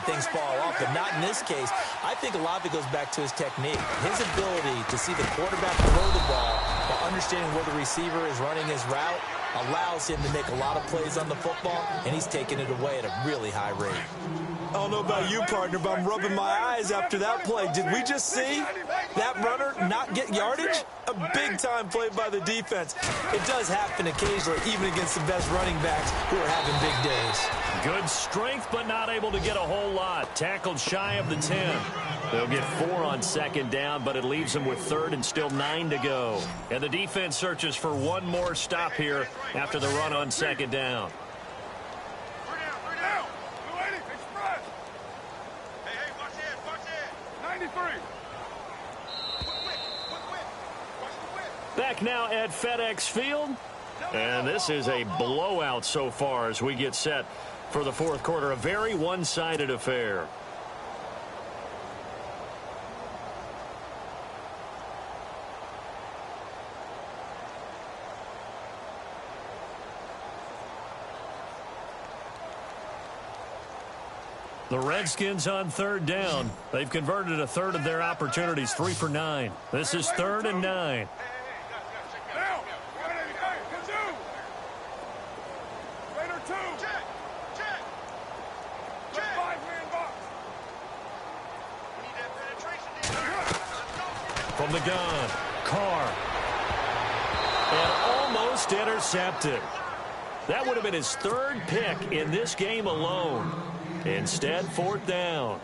Things fall off, but not in this case. I think a lot of it goes back to his technique. His ability to see the quarterback throw the ball while understanding where the receiver is running his route allows him to make a lot of plays on the football, and he's taking it away at a really high rate. I don't know about you, partner, but I'm rubbing my eyes after that play. Did we just see? that runner not get yardage? A big-time play by the defense. It does happen occasionally, even against the best running backs who are having big days. Good strength, but not able to get a whole lot. Tackled shy of the 10. They'll get 4 on second down, but it leaves them with third and still 9 to go. And the defense searches for one more stop here after the run on second down. Back now at FedEx Field. And this is a blowout so far as we get set for the fourth quarter. A very one-sided affair. The Redskins on third down. They've converted a third of their opportunities, 3 for 9. This is 3rd and 9. From the gun, Carr. And almost intercepted. That would have been his 3rd pick in this game alone. Instead, 4th down.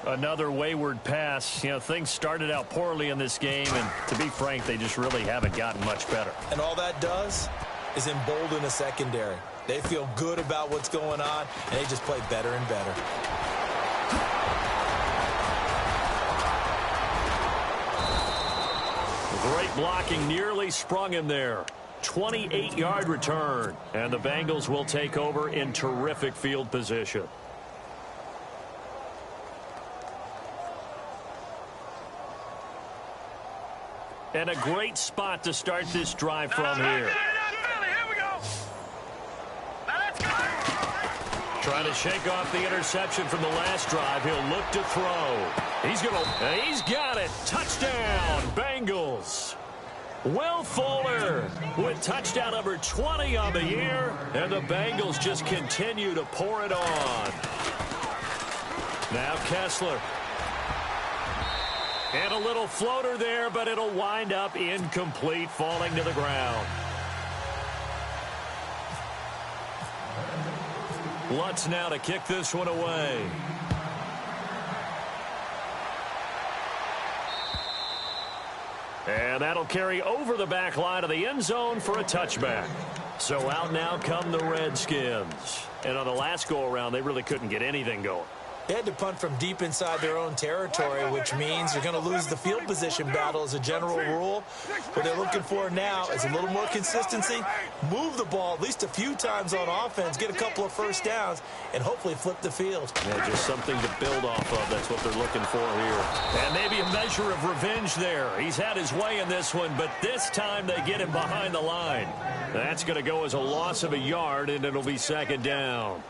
Another wayward pass. You know, things started out poorly in this game, and to be frank, they just really haven't gotten much better. And all that does is embolden a secondary. They feel good about what's going on, and they just play better and better. Great blocking, nearly sprung him there. 28-yard return, and the Bengals will take over in terrific field position. And a great spot to start this drive from here. Trying to shake off the interception from the last drive. He'll look to throw. He's got it. Touchdown, Bengals. Will Fuller with touchdown number 20 on the year, and the Bengals just continue to pour it on. Now Kessler. And a little floater there, but it'll wind up incomplete, falling to the ground. Lutz now to kick this one away. And that'll carry over the back line of the end zone for a touchback. So out now come the Redskins. And on the last go-around, they really couldn't get anything going. They had to punt from deep inside their own territory, which means you're going to lose the field position battle as a general rule. What they're looking for now is a little more consistency, move the ball at least a few times on offense, get a couple of first downs, and hopefully flip the field. Yeah, just something to build off of. That's what they're looking for here. And maybe a measure of revenge there. He's had his way in this one, but this time they get him behind the line. That's going to go as a loss of a yard, and it'll be second down.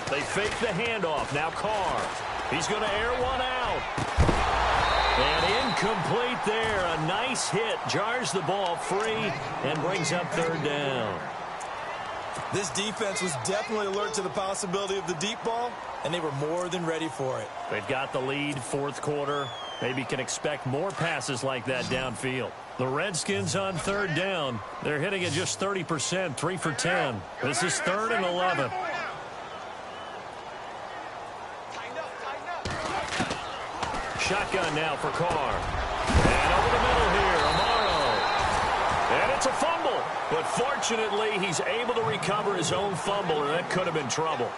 They fake the handoff. Now Carr. He's going to air one out. And incomplete there. A nice hit. Jars the ball free and brings up third down. This defense was definitely alert to the possibility of the deep ball, and they were more than ready for it. They've got the lead, fourth quarter. Maybe can expect more passes like that downfield. The Redskins on third down. They're hitting at just 30%, 3 for 10. This is 3rd and 11. Shotgun now for Carr. And over the middle here, Amaro. And it's a fumble. But fortunately, he's able to recover his own fumble, or that could have been trouble.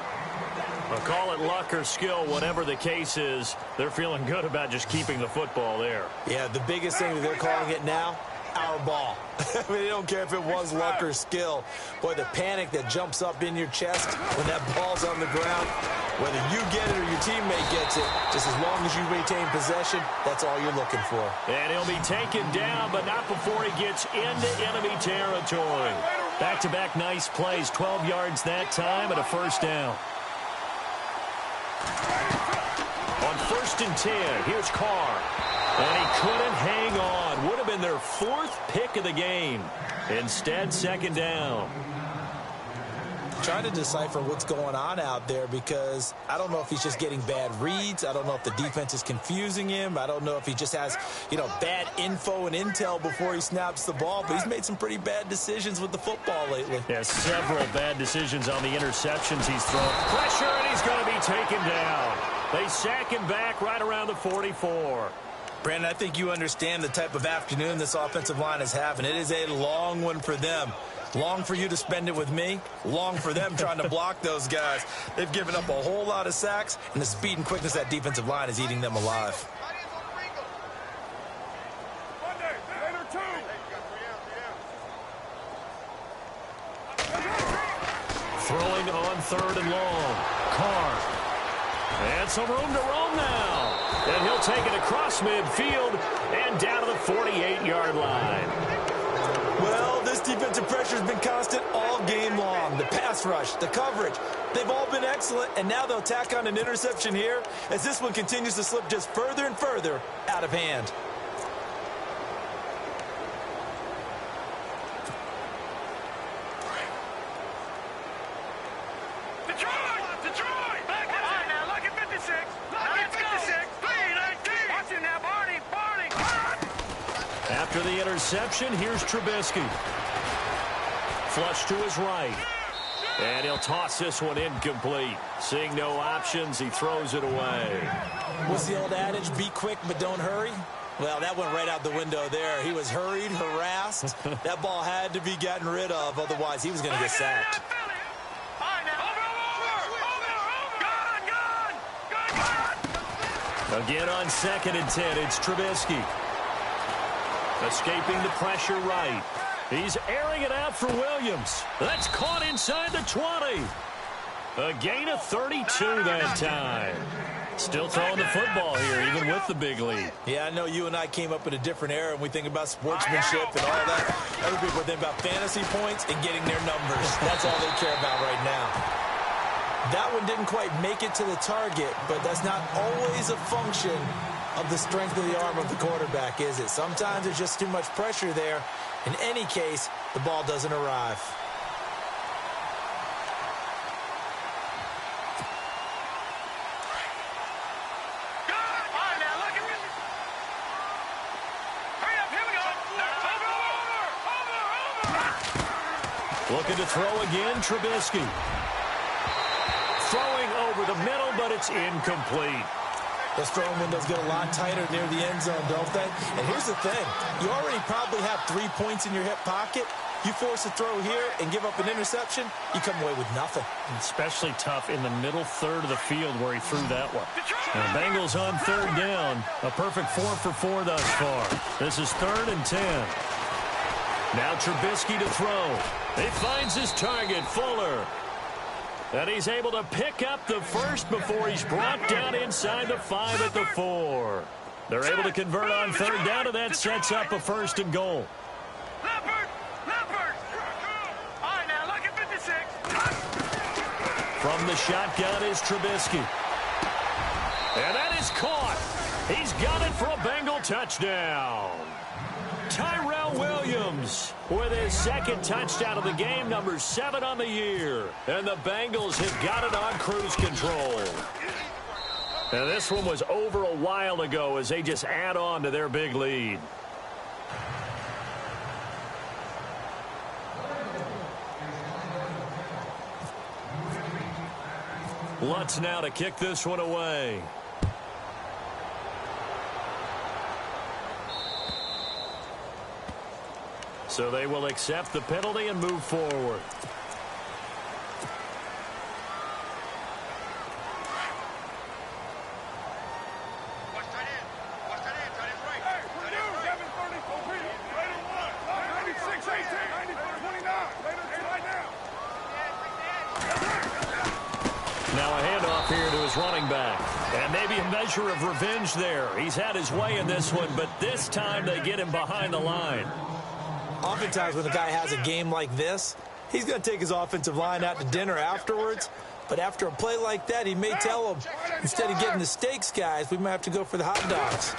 I'll call it luck or skill, whatever the case is. They're feeling good about just keeping the football there. Yeah, the biggest thing that they're calling it now, our ball. I mean, they don't care if it was luck or skill. Boy, the panic that jumps up in your chest when that ball's on the ground, whether you get it or your teammate gets it, just as long as you maintain possession, that's all you're looking for. And he'll be taken down, but not before he gets into enemy territory. Back-to-back nice plays, 12 yards that time and a first down. On 1st 1st and 10. Here's Carr. And he couldn't hang on. Would have been their 4th pick of the game. Instead, 2nd down. Trying to decipher what's going on out there because I don't know if he's just getting bad reads. I don't know if the defense is confusing him. I don't know if he just has, bad info and intel before he snaps the ball. But he's made some pretty bad decisions with the football lately. Yeah, several bad decisions on the interceptions he's thrown. Pressure, and he's going to be taken down. They sack him back right around the 44. Brandon, I think you understand the type of afternoon this offensive line is having. It is a long one for them. Long for you to spend it with me. Long for them trying to block those guys. They've given up a whole lot of sacks, and the speed and quickness of that defensive line is eating them alive. Throwing on 3rd and long. Carr. And some room to roam now. And he'll take it across midfield and down to the 48-yard line. Well, this defensive pressure has been constant all game long. The pass rush, the coverage, they've all been excellent, and now they'll tack on an interception here as this one continues to slip just further and further out of hand. Detroit! Back on now, look at 56. Look at 56. 3-19. Watch it now, Barney. After the interception, here's Trubisky. Flush to his right. And he'll toss this one incomplete. Seeing no options, he throws it away. What's the old adage? Be quick, but don't hurry. Well, that went right out the window there. He was hurried, harassed. That ball had to be gotten rid of. Otherwise, he was going to get sacked. Again on 2nd and 10, it's Trubisky. Escaping the pressure right. He's airing it out for Williams. That's caught inside the 20. A gain of 32 that time. Still throwing the football here, even with the big lead. Yeah, I know you and I came up in a different era, and we think about sportsmanship and all that. Other people think about fantasy points and getting their numbers. That's all they care about right now. That one didn't quite make it to the target, but that's not always a function of the strength of the arm of the quarterback, is it? Sometimes there's just too much pressure there. In any case, the ball doesn't arrive. Looking to throw again, Trubisky. Throwing over the middle, but it's incomplete. Those throwing windows get a lot tighter near the end zone, don't they? And here's the thing. You already probably have 3 points in your hip pocket. You force a throw here and give up an interception, you come away with nothing. Especially tough in the middle third of the field where he threw that one. And the Bengals on 3rd down. A perfect 4 for 4 thus far. This is 3rd and 10. Now Trubisky to throw. He finds his target, Fuller. And he's able to pick up the first before he's brought down inside the 5 at the 4. They're able to convert on 3rd down, and that sets up a 1st and goal. Leopard! All right, now look at 56. From the shotgun is Trubisky. And that is caught. He's got it for a Bengal touchdown. Tyrell Williams with his 2nd touchdown of the game, number 7 on the year. And the Bengals have got it on cruise control. And this one was over a while ago as they just add on to their big lead. Lutz now to kick this one away. So they will accept the penalty and move forward. Now a handoff here to his running back. And maybe a measure of revenge there. He's had his way in this one, but this time they get him behind the line. Oftentimes when a guy has a game like this, he's going to take his offensive line out to dinner afterwards. But after a play like that, he may tell them, instead of getting the steaks, guys, we might have to go for the hot dogs.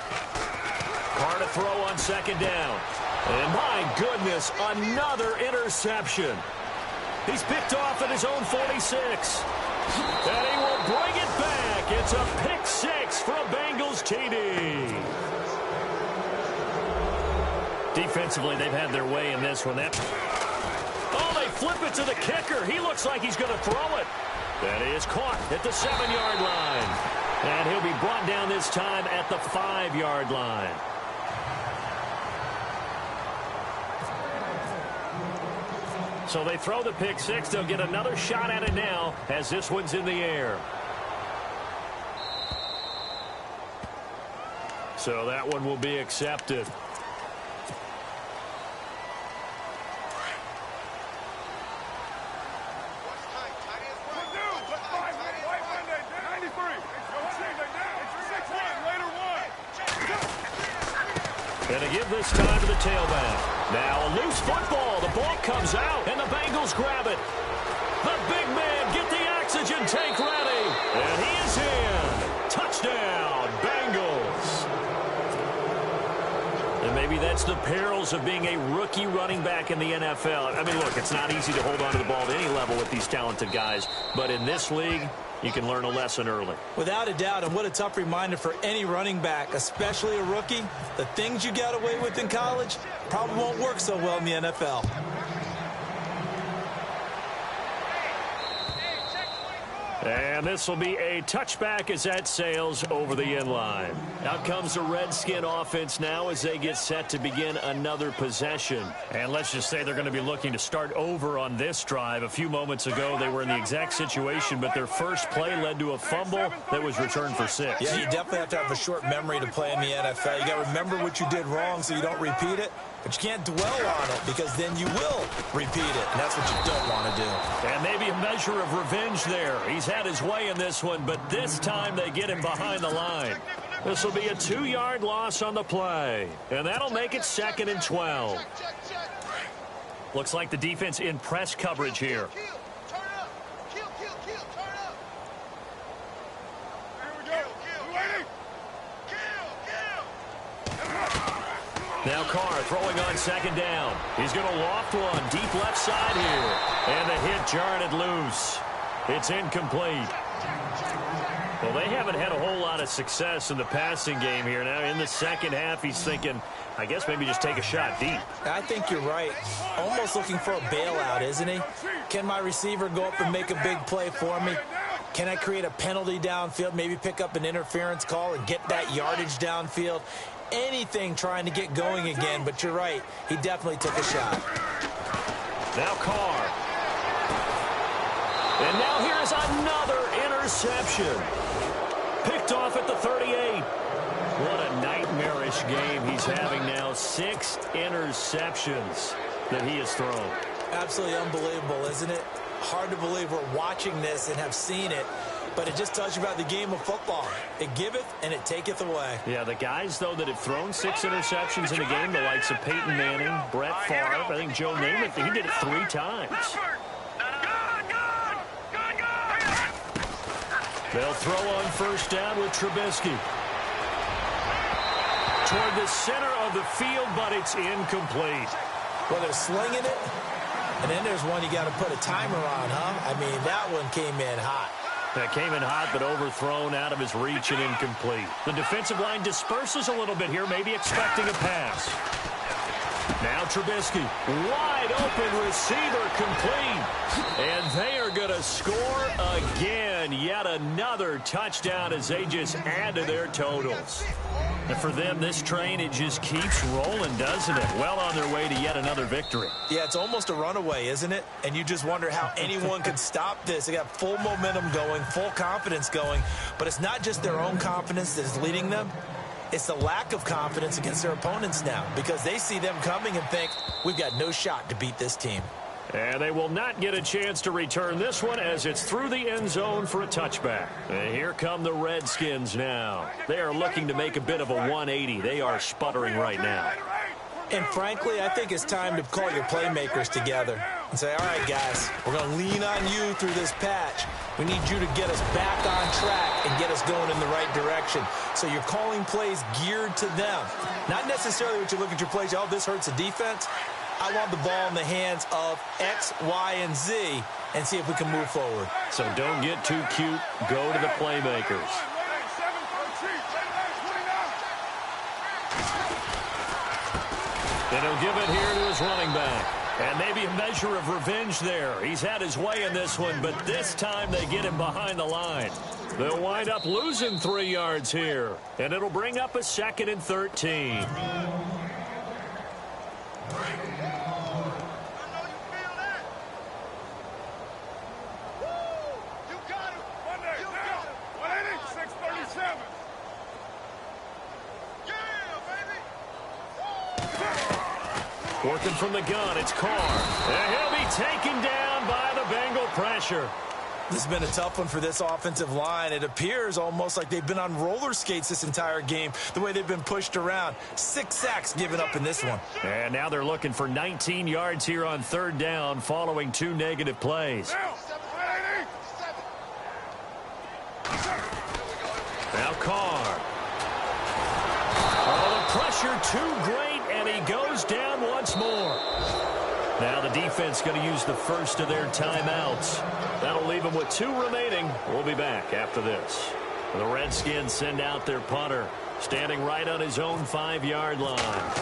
Carr to throw on second down. And my goodness, another interception. He's picked off at his own 46. And he will bring it back. It's a pick six for a Bengals TD. Defensively, they've had their way in this one. Oh, they flip it to the kicker. He looks like he's going to throw it. That is caught at the 7-yard line. And he'll be brought down this time at the 5-yard line. So they throw the pick six. They'll get another shot at it now as this one's in the air. So that one will be accepted. And to give this time to the tailback. Now a loose football. The ball comes out, and the Bengals grab it. The big man, get the oxygen tank ready. And he is in. Touchdown, Bengals. And maybe that's the perils of being a rookie running back in the NFL. I mean, look, it's not easy to hold on to the ball at any level with these talented guys. But in this league, you can learn a lesson early. Without a doubt, and what a tough reminder for any running back, especially a rookie. The things you got away with in college probably won't work so well in the NFL. And this will be a touchback as that sails over the end line. Out comes the Redskin offense now as they get set to begin another possession. And let's just say they're going to be looking to start over on this drive. A few moments ago, they were in the exact situation, but their first play led to a fumble that was returned for 6. Yeah, you definitely have to have a short memory to play in the NFL. You got to remember what you did wrong so you don't repeat it. But you can't dwell on it because then you will repeat it, and that's what you don't want to do. And maybe a measure of revenge there. He's had his way in this one, but this time they get him behind the line. This will be a 2-yard loss on the play, and that'll make it 2nd and 12. Looks like the defense in press coverage here. Now Carr throwing on second down. He's going to loft one deep left side here. And the hit jarred it loose. It's incomplete. Well, they haven't had a whole lot of success in the passing game here. Now in the second half, he's thinking, I guess maybe just take a shot deep. I think you're right. Almost looking for a bailout, isn't he? Can my receiver go up and make a big play for me? Can I create a penalty downfield, maybe pick up an interference call and get that yardage downfield? Anything trying to get going again, but you're right. He definitely took a shot. Now Carr. And now here's another interception. Picked off at the 38. What a nightmarish game he's having now. 6 interceptions that he has thrown. Absolutely unbelievable, isn't it? Hard to believe we're watching this and have seen it. But it just tells you about the game of football. It giveth and it taketh away. Yeah, the guys, though, that have thrown 6 interceptions in a game, the likes of Peyton Manning, Brett Favre, I think Joe Namath, he did it 3 times. They'll throw on first down with Trubisky. Toward the center of the field, but it's incomplete. Well, they're slinging it, and then there's one you got to put a timer on, huh? I mean, that one came in hot. That came in hot, but overthrown, out of his reach and incomplete. The defensive line disperses a little bit here, maybe expecting a pass. Now Trubisky, wide open receiver, complete. And they are going to score again. Yet another touchdown as they just add to their totals. And for them, this train, it just keeps rolling, doesn't it? Well on their way to yet another victory. Yeah, it's almost a runaway, isn't it? And you just wonder how anyone could stop this. They got full momentum going, full confidence going. But it's not just their own confidence that is leading them. It's the lack of confidence against their opponents now because they see them coming and think, we've got no shot to beat this team. And they will not get a chance to return this one as it's through the end zone for a touchback. And here come the Redskins now. They are looking to make a bit of a 180. They are sputtering right now. And frankly, I think it's time to call your playmakers together. and say, all right, guys, we're going to lean on you through this patch. We need you to get us back on track and get us going in the right direction. So you're calling plays geared to them. Not necessarily when you look at your plays, oh, this hurts the defense. I want the ball in the hands of X, Y, and Z and see if we can move forward. So don't get too cute. Go to the playmakers. And he'll give it here to his running back. And maybe a measure of revenge there. He's had his way in this one, but this time they get him behind the line. They'll wind up losing 3 yards here. And it'll bring up a 2nd and 13. Working from the gun, it's Carr. And he'll be taken down by the Bengal pressure. This has been a tough one for this offensive line. It appears almost like they've been on roller skates this entire game, the way they've been pushed around. 6 sacks given up in this one. And now they're looking for 19 yards here on 3rd down following 2 negative plays. Now Carr. Oh, the pressure too great, and he goes down once more. Now the defense going to use the first of their timeouts. That'll leave them with 2 remaining. We'll be back after this. The Redskins send out their punter, standing right on his own 5-yard line.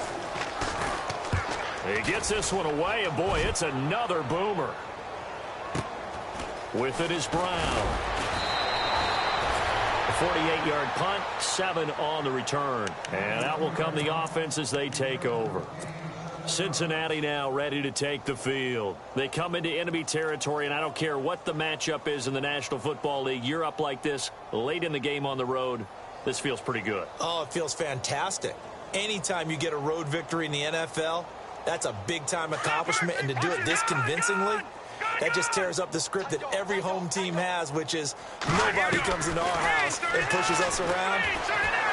He gets this one away, and boy, it's another boomer. With it is Brown. A 48-yard punt, 7 on the return. And out will come the offense as they take over. Cincinnati now ready to take the field. They come into enemy territory, and I don't care what the matchup is in the National Football League. You're up like this late in the game on the road. This feels pretty good. Oh, it feels fantastic. Anytime you get a road victory in the NFL, that's a big-time accomplishment, and to do it this convincingly, that just tears up the script that every home team has, which is nobody comes into our house and pushes us around.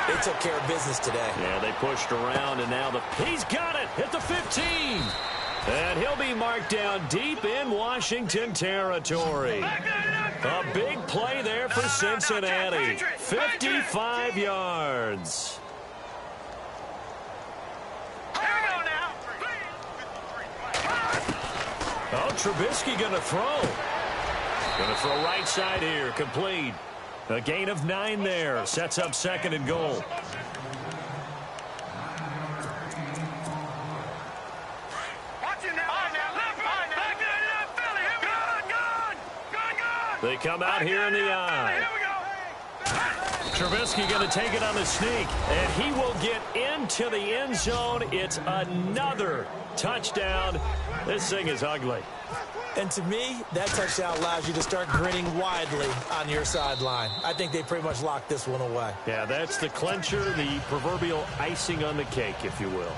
They took care of business today. Yeah, they pushed around, and now he's got it at the 15. And he'll be marked down deep in Washington territory. A big play there for Cincinnati. 55 yards. Oh, Trubisky going to throw. Going to throw right side here, complete. A gain of 9 there. Sets up 2nd and goal. They come out here in the eye. Trubisky going to take it on the sneak, and he will get into the end zone. It's another touchdown. This thing is ugly. And to me, that touchdown allows you to start grinning widely on your sideline. I think they pretty much locked this one away. Yeah, that's the clincher, the proverbial icing on the cake, if you will.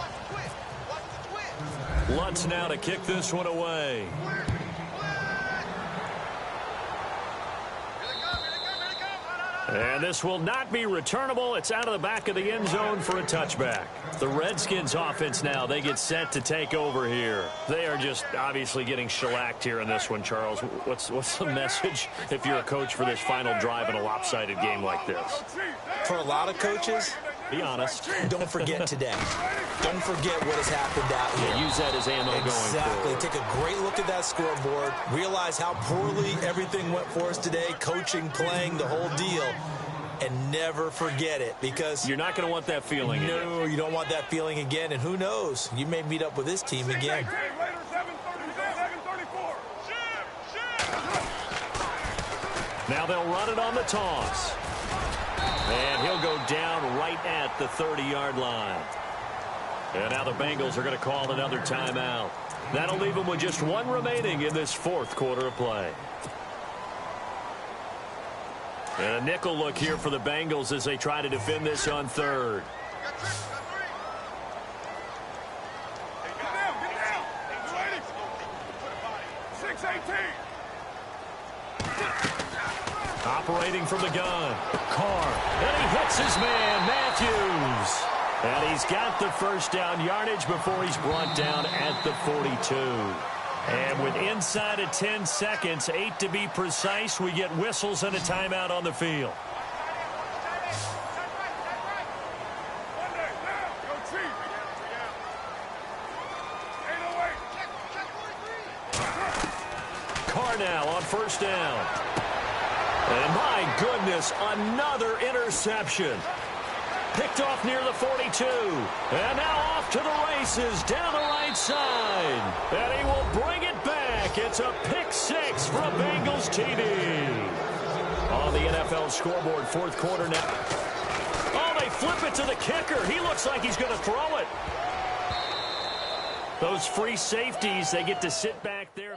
Lutz now to kick this one away. And this will not be returnable. It's out of the back of the end zone for a touchback. The Redskins offense now, they get set to take over here. They are just obviously getting shellacked here in this one, Charles. What's the message if you're a coach for this final drive in a lopsided game like this? For a lot of coaches, be honest. Don't forget today. Don't forget what has happened out here. Yeah, use that as ammo going forward. Exactly. Take a great look at that scoreboard. Realize how poorly everything went for us today. Coaching, playing, the whole deal. And never forget it, because you're not going to want that feeling again. No, you don't want that feeling again. And who knows? You may meet up with this team again. Now they'll run it on the toss. And he'll go down right at the 30-yard line. And now the Bengals are going to call another timeout. That'll leave them with just 1 remaining in this 4th quarter of play. And a nickel look here for the Bengals as they try to defend this on 3rd. Operating from the gun. Carr. And he hits his man, Matthews. And he's got the first down yardage before he's brought down at the 42. And with inside of 10 seconds, 8 to be precise, we get whistles and a timeout on the field. Now on first down. And my goodness, another interception. Picked off near the 42. And now off to the races down the right side. And he will bring it back. It's a pick six for a Bengals TD. On the NFL scoreboard, fourth quarter now. Oh, they flip it to the kicker. He looks like he's going to throw it. Those free safeties, they get to sit back there.